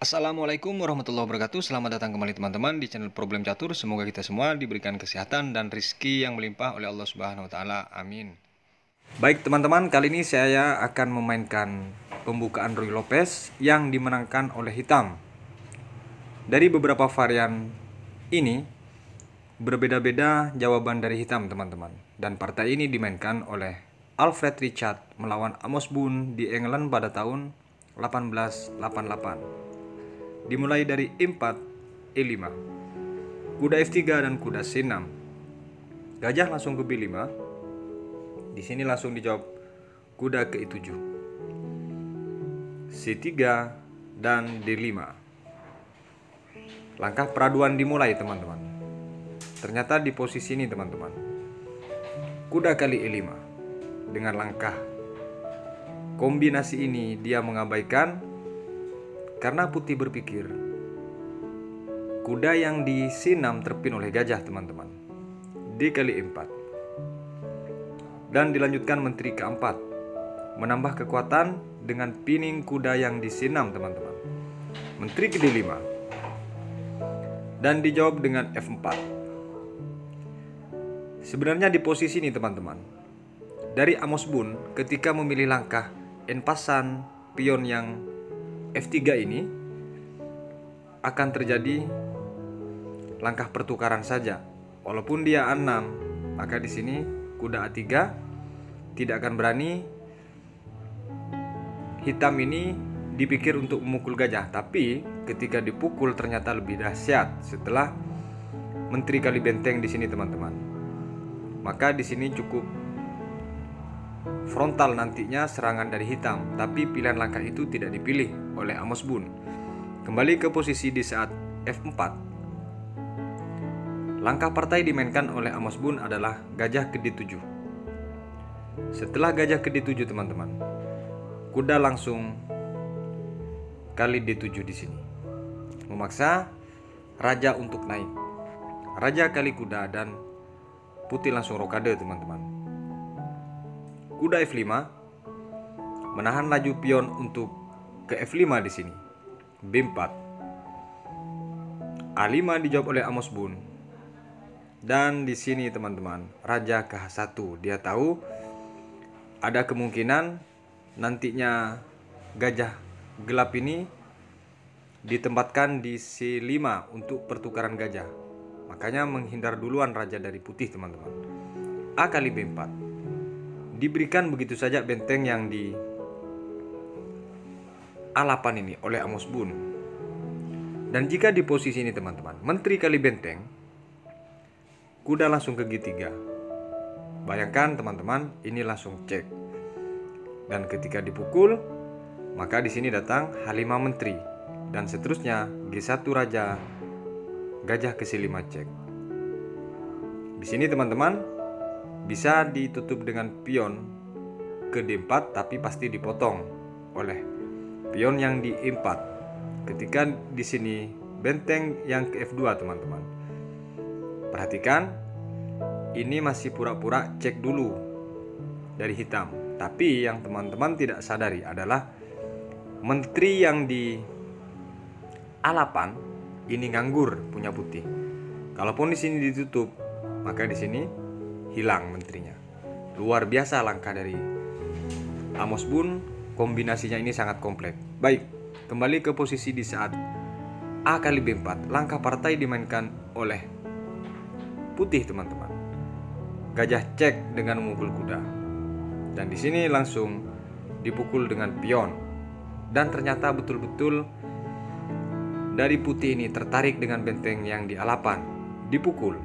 Assalamualaikum warahmatullahi wabarakatuh. Selamat datang kembali teman-teman di channel Problem Catur. Semoga kita semua diberikan kesehatan dan rizki yang melimpah oleh Allah Subhanahu wa taala. Amin. Baik teman-teman, kali ini saya akan memainkan pembukaan Ruy Lopez yang dimenangkan oleh hitam. Dari beberapa varian ini berbeda-beda jawaban dari hitam teman-teman. Dan partai ini dimainkan oleh Alfred Richard melawan Amos Boone di England pada tahun 1888. Dimulai dari E4, E5, kuda F3 dan kuda C6. Gajah langsung ke B5. Di sini langsung dijawab kuda ke E7, C3 dan D5. Langkah peraduan dimulai teman-teman. Ternyata di posisi ini teman-teman, kuda kali E5 dengan langkah kombinasi ini dia mengabaikan karena putih berpikir kuda yang di C6 terpin oleh gajah teman-teman. D kali E4. Dan dilanjutkan menteri keempat, menambah kekuatan dengan pining kuda yang di C6 teman-teman. Menteri ke D5. Dan dijawab dengan F4. Sebenarnya di posisi ini teman-teman, dari Amos Boone ketika memilih langkah en passant pion yang F3 ini akan terjadi langkah pertukaran saja. Walaupun dia A6, maka di sini kuda A3 tidak akan berani hitam ini dipikir untuk memukul gajah, tapi ketika dipukul ternyata lebih dahsyat setelah menteri kali benteng di sini teman-teman. Maka di sini cukup frontal nantinya serangan dari hitam, tapi pilihan langkah itu tidak dipilih oleh Amos Boone. Kembali ke posisi di saat F4. Langkah partai dimainkan oleh Amos Boone adalah gajah ke D7. Setelah gajah ke D7 teman-teman, kuda langsung kali D7 di sini. Memaksa raja untuk naik. Raja kali kuda dan putih langsung rokade teman-teman. Kuda F5 menahan laju pion untuk ke F5 di sini. B4. A5 dijawab oleh Amos Boone. Dan di sini teman-teman, raja ke H1. Dia tahu ada kemungkinan nantinya gajah gelap ini ditempatkan di C5 untuk pertukaran gajah. Makanya menghindar duluan raja dari putih teman-teman. A kali B4. Diberikan begitu saja benteng yang di A8 ini oleh Amos Boone. Dan jika di posisi ini teman-teman, menteri kali benteng, kuda langsung ke G3. Bayangkan teman-teman, ini langsung cek. Dan ketika dipukul, maka di sini datang H5 menteri dan seterusnya G1 raja, gajah ke C5 cek. Di sini teman-teman bisa ditutup dengan pion ke D4, tapi pasti dipotong oleh pion yang di E4. Ketika di sini benteng yang ke F2 teman-teman. Perhatikan, ini masih pura-pura cek dulu dari hitam. Tapi yang teman-teman tidak sadari adalah menteri yang di A8 ini nganggur punya putih. Kalaupun di sini ditutup, maka di sini hilang menterinya. Luar biasa langkah dari Amos Boone, kombinasinya ini sangat komplek. Baik, kembali ke posisi di saat A kali B4. Langkah partai dimainkan oleh putih teman-teman. Gajah cek dengan memukul kuda. Dan di sini langsung dipukul dengan pion. Dan ternyata betul-betul dari putih ini tertarik dengan benteng yang di A8. Dipukul.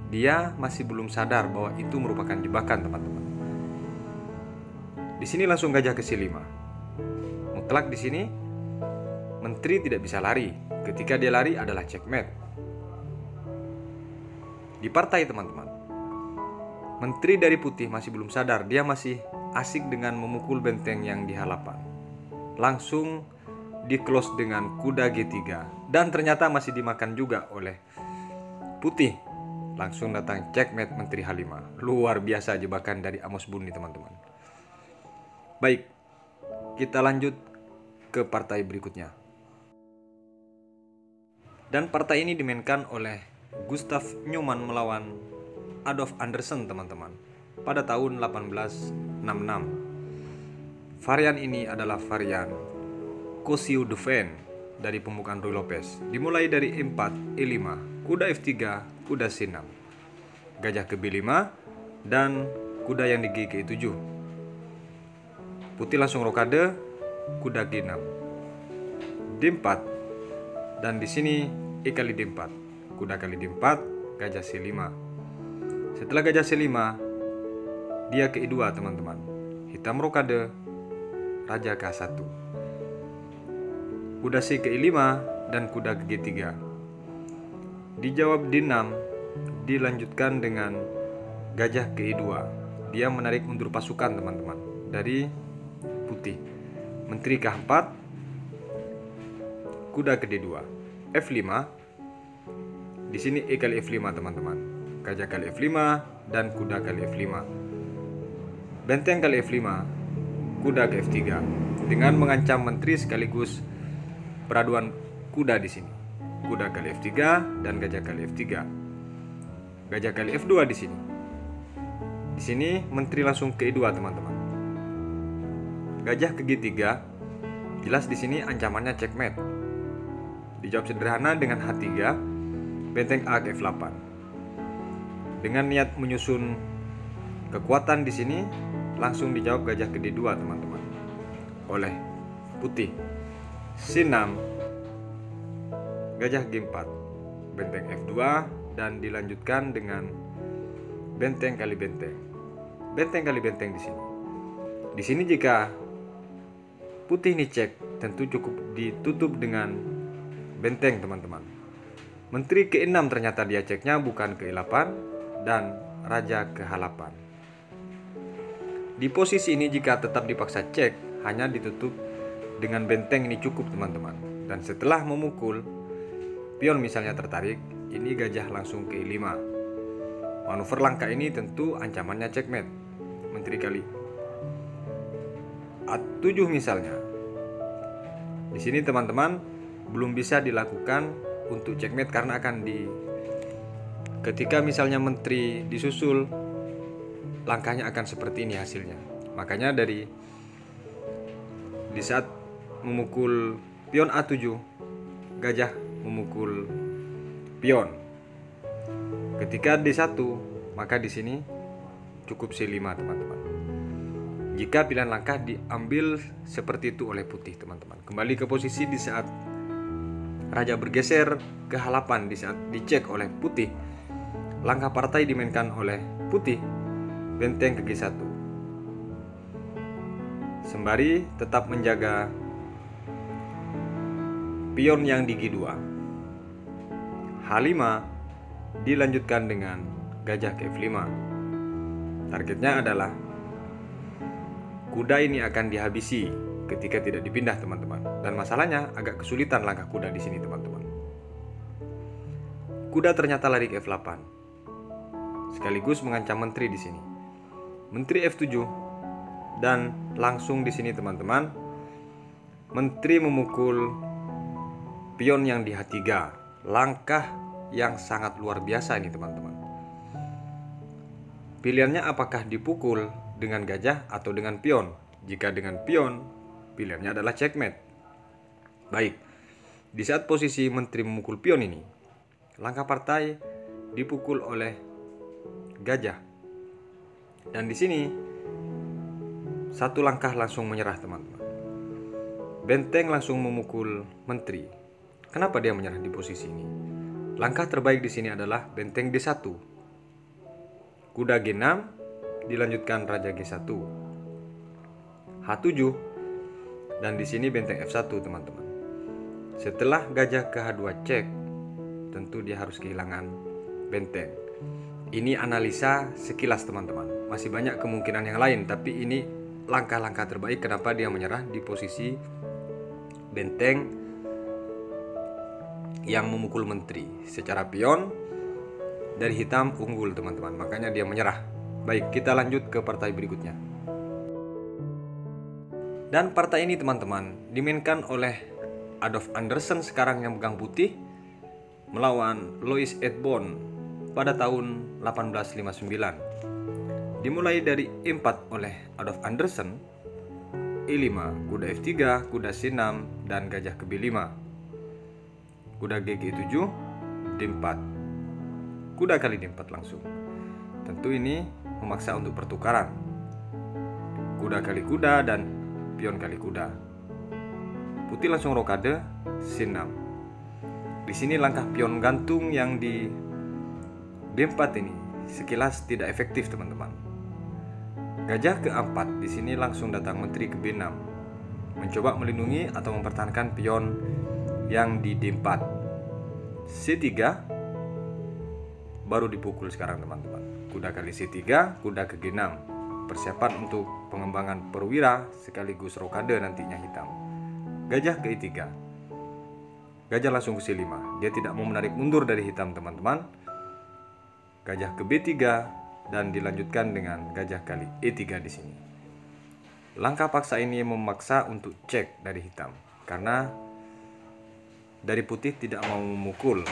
Dia masih belum sadar bahwa itu merupakan jebakan teman-teman. Di sini langsung gajah ke C5. Mutlak di sini menteri tidak bisa lari. Ketika dia lari adalah checkmate. Di partai teman-teman, menteri dari putih masih belum sadar. Dia masih asik dengan memukul benteng yang di H8. Langsung di close dengan kuda G3. Dan ternyata masih dimakan juga oleh putih. Langsung datang checkmate menteri H5. Luar biasa jebakan dari Amos Boone nih teman-teman. Baik, kita lanjut ke partai berikutnya. Dan partai ini dimainkan oleh Gustav Newman melawan Adolf Anderssen teman-teman pada tahun 1866. Varian ini adalah varian Cosio Dauphine dari pembukaan Ruy Lopez. Dimulai dari E4, E5, kuda F3, kuda C6, gajah ke B5, dan kuda yang di G ke E7. Putih langsung rokade, kuda G6, D4, dan di sini E kali D4, kuda kali D4, gajah C5. Setelah gajah C5, dia ke E2 teman-teman. Hitam rokade, raja ke A1. Kuda C ke E5 dan kuda ke G3. Dijawab D6, dilanjutkan dengan gajah ke E2. Dia menarik mundur pasukan teman-teman dari putih. Menteri ke A4, kuda ke D2. F5. Di sini E kali F5 teman-teman. Gajah kali F5 dan kuda kali F5. Benteng kali F5, kuda ke F3 dengan mengancam menteri sekaligus peraduan kuda di sini. Kuda kali F3 dan gajah kali F3. Gajah kali F2 di sini. Di sini menteri langsung ke E2 teman-teman. Gajah ke G3. Jelas di sini ancamannya checkmate. Dijawab sederhana dengan H3, benteng A ke F8. Dengan niat menyusun kekuatan di sini, langsung dijawab gajah ke D2 teman-teman oleh putih. C6, gajah G4, benteng F2, dan dilanjutkan dengan benteng kali benteng. Benteng kali benteng di sini. Di sini jika putih ini cek, tentu cukup ditutup dengan benteng teman-teman. Menteri ke E6 ternyata dia ceknya bukan ke E8 dan raja ke H8. Di posisi ini jika tetap dipaksa cek, hanya ditutup dengan benteng ini cukup teman-teman. Dan setelah memukul, pion misalnya tertarik, ini gajah langsung ke E5. Manuver langkah ini tentu ancamannya checkmate. Menteri kali A7 misalnya. Di sini teman-teman belum bisa dilakukan untuk checkmate karena akan ketika misalnya menteri disusul, langkahnya akan seperti ini hasilnya. Makanya di saat memukul pion A7, gajah memukul pion. Ketika D1, maka di sini cukup C5 teman-teman. Jika pilihan langkah diambil seperti itu oleh putih teman-teman. Kembali ke posisi di saat raja bergeser ke H8 di saat dicek oleh putih. Langkah partai dimainkan oleh putih, benteng ke G1. Sembari tetap menjaga pion yang di G2. H5 dilanjutkan dengan gajah ke F5. Targetnya adalah kuda ini akan dihabisi ketika tidak dipindah teman-teman. Dan masalahnya agak kesulitan langkah kuda di sini teman-teman. Kuda ternyata lari ke F8. Sekaligus mengancam menteri di sini. Menteri F7 dan langsung di sini teman-teman. Menteri memukul pion yang di H3. Langkah yang sangat luar biasa ini teman-teman. Pilihannya apakah dipukul dengan gajah atau dengan pion? Jika dengan pion, pilihannya adalah checkmate. Baik, di saat posisi menteri memukul pion ini, langkah partai dipukul oleh gajah. Dan di sini satu langkah langsung menyerah teman-teman. Benteng langsung memukul menteri. Kenapa dia menyerah di posisi ini? Langkah terbaik di sini adalah benteng D1. Kuda G6 dilanjutkan raja G1. H7 dan di sini benteng F1 teman-teman. Setelah gajah ke H2 cek, tentu dia harus kehilangan benteng. Ini analisa sekilas teman-teman. Masih banyak kemungkinan yang lain, tapi ini langkah-langkah terbaik kenapa dia menyerah di posisi benteng yang memukul menteri. Secara pion dari hitam unggul teman-teman, makanya dia menyerah. Baik, kita lanjut ke partai berikutnya. Dan partai ini teman-teman dimainkan oleh Adolf Anderssen sekarang yang pegang putih, melawan Louis Edbon pada tahun 1859. Dimulai dari E4 oleh Adolf Anderssen, E5, kuda F3, kuda C6, dan gajah ke B5. Kuda GG7, D4. Kuda kali D4 langsung. Tentu ini memaksa untuk pertukaran. Kuda kali kuda dan pion kali kuda. Putih langsung rokade C6. Di sini langkah pion gantung yang di D4 ini sekilas tidak efektif, teman-teman. Gajah ke-4 di sini langsung datang menteri ke B6, mencoba melindungi atau mempertahankan pion yang di D4. C3 baru dipukul sekarang, teman-teman. Kuda kali C3, kuda ke G6. Persiapan untuk pengembangan perwira sekaligus rokade nantinya hitam. Gajah ke E3. Gajah langsung ke C5. Dia tidak mau menarik mundur dari hitam, teman-teman. Gajah ke B3 dan dilanjutkan dengan gajah kali E3 di sini. Langkah paksa ini memaksa untuk cek dari hitam karena dari putih tidak mau memukul.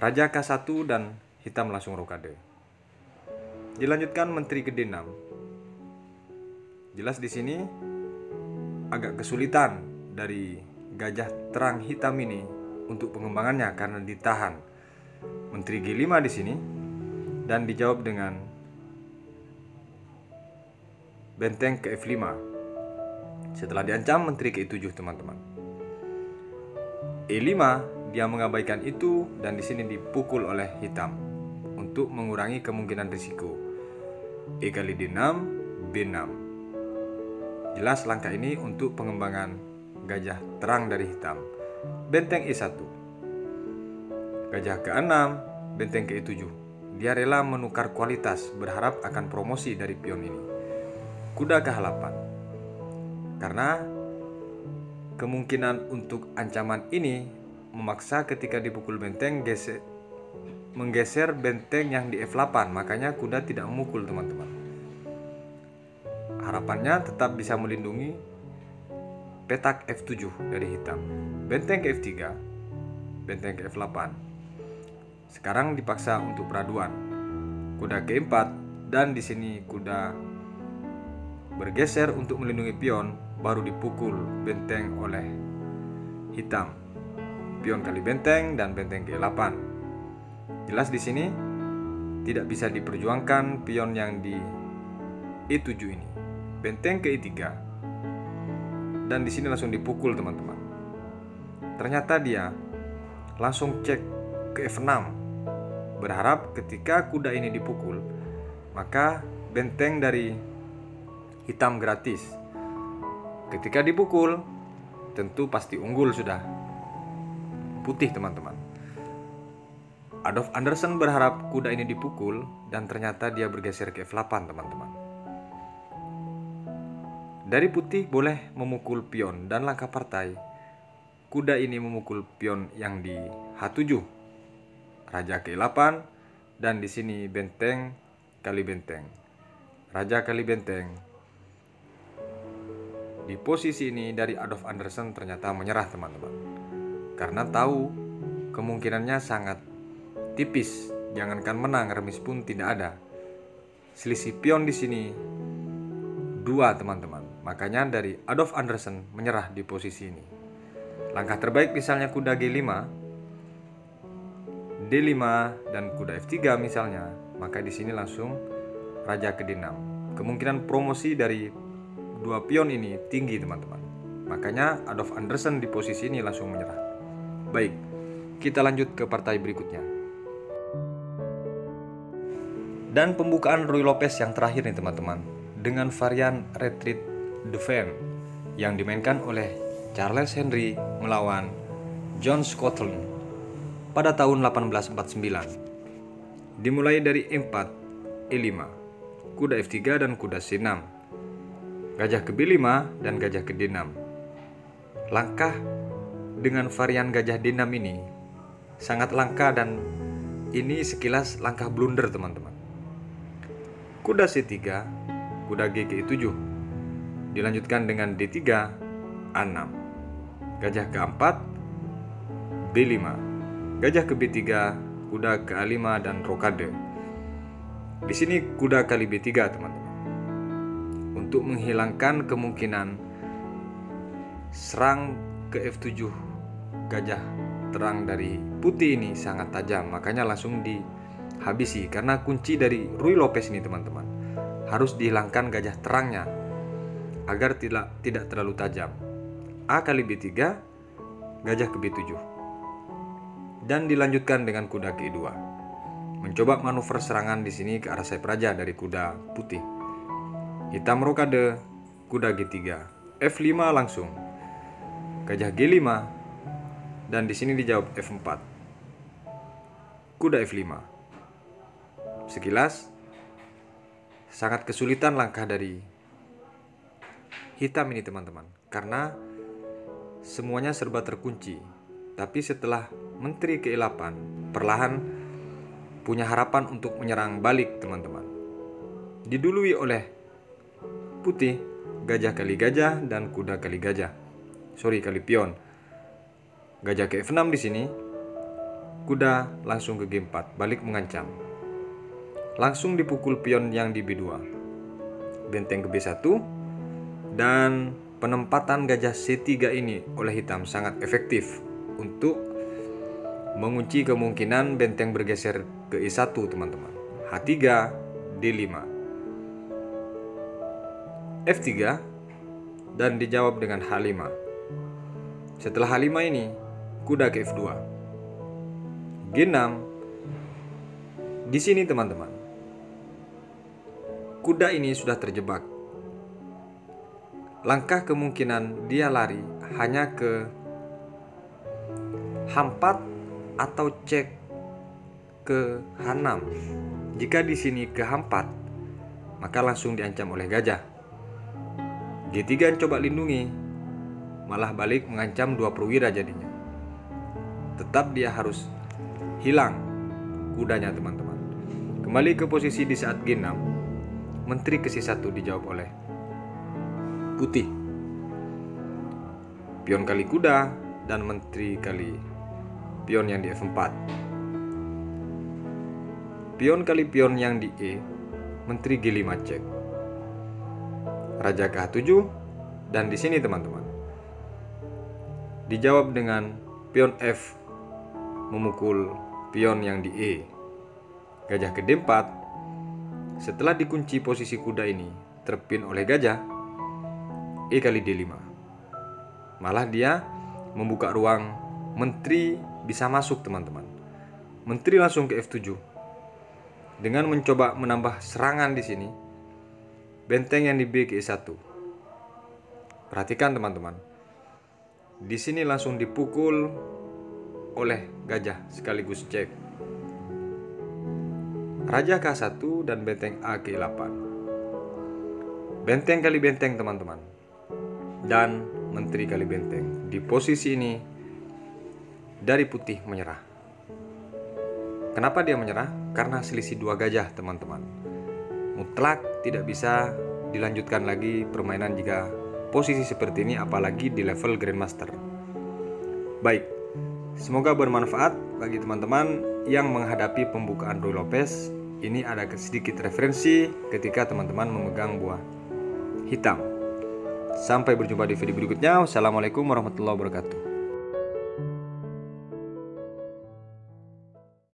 Raja K1 dan hitam langsung rokade. Dilanjutkan menteri ke D6. Jelas di sini agak kesulitan dari gajah terang hitam ini untuk pengembangannya karena ditahan. Menteri G5 di sini dan dijawab dengan benteng ke F5. Setelah diancam menteri ke E7, teman-teman. E5 dia mengabaikan itu dan di sini dipukul oleh hitam untuk mengurangi kemungkinan risiko. E kali D6, B6. Jelas langkah ini untuk pengembangan gajah terang dari hitam. Benteng E1. Gajah ke-6, benteng ke E7. Dia rela menukar kualitas berharap akan promosi dari pion ini. Kuda ke H8. Karena kemungkinan untuk ancaman ini memaksa ketika dipukul benteng menggeser benteng yang di F8, makanya kuda tidak memukul, teman-teman. Harapannya tetap bisa melindungi petak F7 dari hitam. Benteng ke F3, benteng ke F8. Sekarang dipaksa untuk peraduan. Kuda ke E4 dan di sini kuda bergeser untuk melindungi pion, baru dipukul benteng oleh hitam. Pion kali benteng dan benteng ke E8. Jelas di sini tidak bisa diperjuangkan pion yang di E7 ini. Benteng ke E3. Dan di sini langsung dipukul, teman-teman. Ternyata dia langsung cek ke F6. Berharap ketika kuda ini dipukul, maka benteng dari hitam gratis. Ketika dipukul, tentu pasti unggul sudah. Putih, teman-teman. Adolf Anderssen berharap kuda ini dipukul dan ternyata dia bergeser ke F8, teman-teman. Dari putih boleh memukul pion dan langkah partai. Kuda ini memukul pion yang di H7. Raja ke E8 dan di sini benteng kali benteng. Raja kali benteng. Di posisi ini dari Adolf Anderssen ternyata menyerah, teman-teman. Karena tahu kemungkinannya sangat tipis, jangankan menang, remis pun tidak ada. Selisih pion di sini 2, teman-teman. Makanya dari Adolf Anderssen menyerah di posisi ini. Langkah terbaik misalnya kuda G5, D5 dan kuda F3 misalnya, maka di sini langsung raja ke D6. Kemungkinan promosi dari 2 pion ini tinggi, teman-teman. Makanya Adolf Anderssen di posisi ini langsung menyerah. Baik, kita lanjut ke partai berikutnya. Dan pembukaan Ruy Lopez yang terakhir nih, teman-teman, dengan varian Retreat Defend yang dimainkan oleh Charles Henry melawan John Scotland pada tahun 1849. Dimulai dari E4, E5, kuda F3 dan kuda C6, gajah ke B5 dan gajah ke D6. Langkah dengan varian gajah D6 ini sangat langka dan ini sekilas langkah blunder, teman-teman. Kuda C3, kuda G ke E7. Dilanjutkan dengan D3, A6. Gajah ke-4, B5. Gajah ke B3, kuda ke A5 dan rokade. Di sini kuda kali B3 teman-teman. Untuk menghilangkan kemungkinan serang ke F7 gajah terang dari putih ini sangat tajam, makanya langsung dihabisi. Karena kunci dari Ruy Lopez ini teman-teman, harus dihilangkan gajah terangnya agar tidak terlalu tajam. A kali B3, gajah ke B7. Dan dilanjutkan dengan kuda ke E2. Mencoba manuver serangan di sini ke arah sayap raja dari kuda putih. Hitam rokade, kuda G3. F5 langsung. Gajah G5 dan di sini dijawab F4. Kuda F5. Sekilas sangat kesulitan langkah dari hitam ini teman-teman, karena semuanya serba terkunci. Tapi setelah menteri ke E8, perlahan punya harapan untuk menyerang balik teman-teman. Didului oleh putih, gajah kali gajah dan kuda kali gajah. Kali pion. Gajah ke F6 di sini. Kuda langsung ke G4, balik mengancam. Langsung dipukul pion yang di B2. Benteng ke B1 dan penempatan gajah C3 ini oleh hitam sangat efektif untuk mengunci kemungkinan benteng bergeser ke E1 teman-teman. H3, D5, F3 dan dijawab dengan H5. Setelah H5 ini, kuda ke F2, G6. Di sini teman-teman, kuda ini sudah terjebak. Langkah kemungkinan dia lari hanya ke H4 atau cek ke H6. Jika di sini ke H4, maka langsung diancam oleh gajah. G3 coba lindungi, malah balik mengancam 2 perwira jadinya. Tetap dia harus hilang kudanya teman-teman. Kembali ke posisi di saat G6, menteri ke C1 dijawab oleh putih. Pion kali kuda dan menteri kali pion yang di F4. Pion kali pion yang di E, menteri G5 cek. Raja ke H7 dan di sini teman-teman dijawab dengan pion F memukul pion yang di E. Gajah ke D4. Setelah dikunci posisi kuda ini terpin oleh gajah, E kali D5. Malah dia membuka ruang menteri bisa masuk teman-teman. Menteri langsung ke F7. Dengan mencoba menambah serangan di sini, benteng yang di B ke E1. Perhatikan teman-teman. Di sini langsung dipukul oleh gajah sekaligus cek. Raja ke A1 dan benteng A ke E8. Benteng kali benteng teman-teman. Dan menteri kali benteng. Di posisi ini dari putih menyerah. Kenapa dia menyerah? Karena selisih 2 gajah teman-teman. Mutlak tidak bisa dilanjutkan lagi permainan jika posisi seperti ini, apalagi di level Grandmaster. Baik, semoga bermanfaat bagi teman-teman yang menghadapi pembukaan Ruy Lopez. Ini ada sedikit referensi ketika teman-teman memegang buah hitam. Sampai berjumpa di video berikutnya. Wassalamualaikum warahmatullahi wabarakatuh.